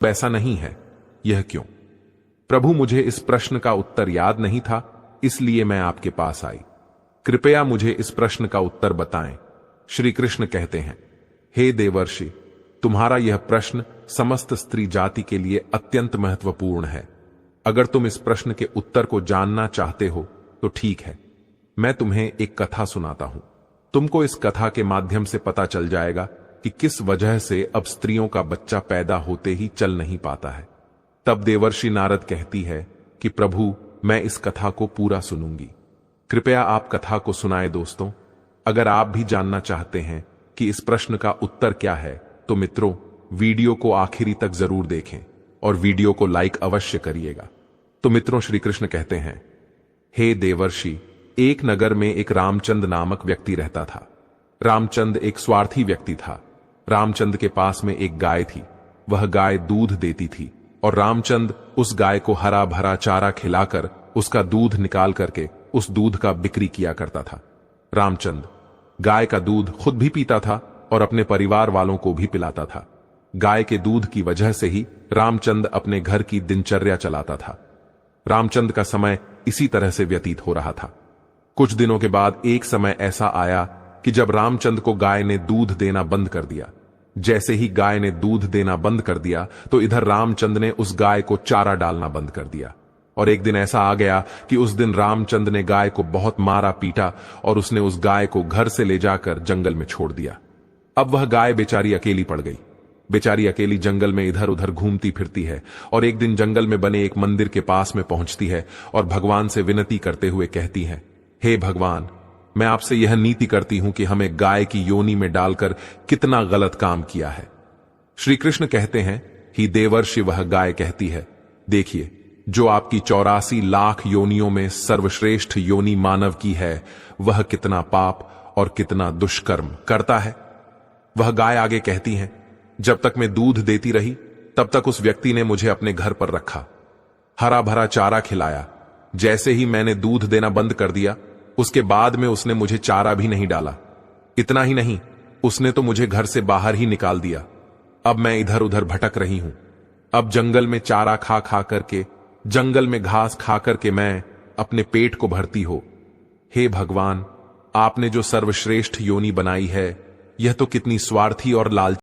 ऐसा नहीं है, यह क्यों? प्रभु, मुझे इस प्रश्न का उत्तर याद नहीं था, इसलिए मैं आपके पास आई। कृपया मुझे इस प्रश्न का उत्तर बताएं। श्री कृष्ण कहते हैं, हे देवर्षि, तुम्हारा यह प्रश्न समस्त स्त्री जाति के लिए अत्यंत महत्वपूर्ण है। अगर तुम इस प्रश्न के उत्तर को जानना चाहते हो तो ठीक है, मैं तुम्हें एक कथा सुनाता हूं। तुमको इस कथा के माध्यम से पता चल जाएगा कि किस वजह से अब स्त्रियों का बच्चा पैदा होते ही चल नहीं पाता है। तब देवर्षि नारद कहती है कि प्रभु, मैं इस कथा को पूरा सुनूंगी। कृपया आप कथा को सुनाए दोस्तों। अगर आप भी जानना चाहते हैं कि इस प्रश्न का उत्तर क्या है तो मित्रों, वीडियो को आखिरी तक जरूर देखें और वीडियो को लाइक अवश्य करिएगा। तो मित्रों, श्री कृष्ण कहते हैं, हे देवर्षि, एक नगर में एक रामचंद नामक व्यक्ति रहता था। रामचंद एक स्वार्थी व्यक्ति था। रामचंद के पास में एक गाय थी। वह गाय दूध देती थी और रामचंद उस गाय को हरा भरा चारा खिलाकर उसका दूध निकाल करके उस दूध का बिक्री किया करता था। रामचंद गाय का दूध खुद भी पीता था और अपने परिवार वालों को भी पिलाता था। गाय के दूध की वजह से ही रामचंद अपने घर की दिनचर्या चलाता था। रामचंद का समय इसी तरह से व्यतीत हो रहा था। कुछ दिनों के बाद एक समय ऐसा आया कि जब रामचंद को गाय ने दूध देना बंद कर दिया। जैसे ही गाय ने दूध देना बंद कर दिया तो इधर रामचंद ने उस गाय को चारा डालना बंद कर दिया। और एक दिन ऐसा आ गया कि उस दिन रामचंद ने गाय को बहुत मारा पीटा और उसने उस गाय को घर से ले जाकर जंगल में छोड़ दिया। अब वह गाय बेचारी अकेली पड़ गई। बेचारी अकेली जंगल में इधर उधर घूमती फिरती है और एक दिन जंगल में बने एक मंदिर के पास में पहुंचती है और भगवान से विनती करते हुए कहती है, हे भगवान, मैं आपसे यह नीति करती हूं कि हमें गाय की योनि में डालकर कितना गलत काम किया है। श्री कृष्ण कहते हैं, ही देवर्षि, वह गाय कहती है, देखिए, जो आपकी 84 लाख योनियों में सर्वश्रेष्ठ योनि मानव की है, वह कितना पाप और कितना दुष्कर्म करता है। वह गाय आगे कहती है, जब तक मैं दूध देती रही तब तक उस व्यक्ति ने मुझे अपने घर पर रखा, हरा भरा चारा खिलाया। जैसे ही मैंने दूध देना बंद कर दिया, उसके बाद में उसने मुझे चारा भी नहीं डाला। इतना ही नहीं, उसने तो मुझे घर से बाहर ही निकाल दिया। अब मैं इधर उधर भटक रही हूं। अब जंगल में चारा खा खा करके, जंगल में घास खा करके मैं अपने पेट को भरती हो। हे भगवान, आपने जो सर्वश्रेष्ठ योनि बनाई है, यह तो कितनी स्वार्थी और लालची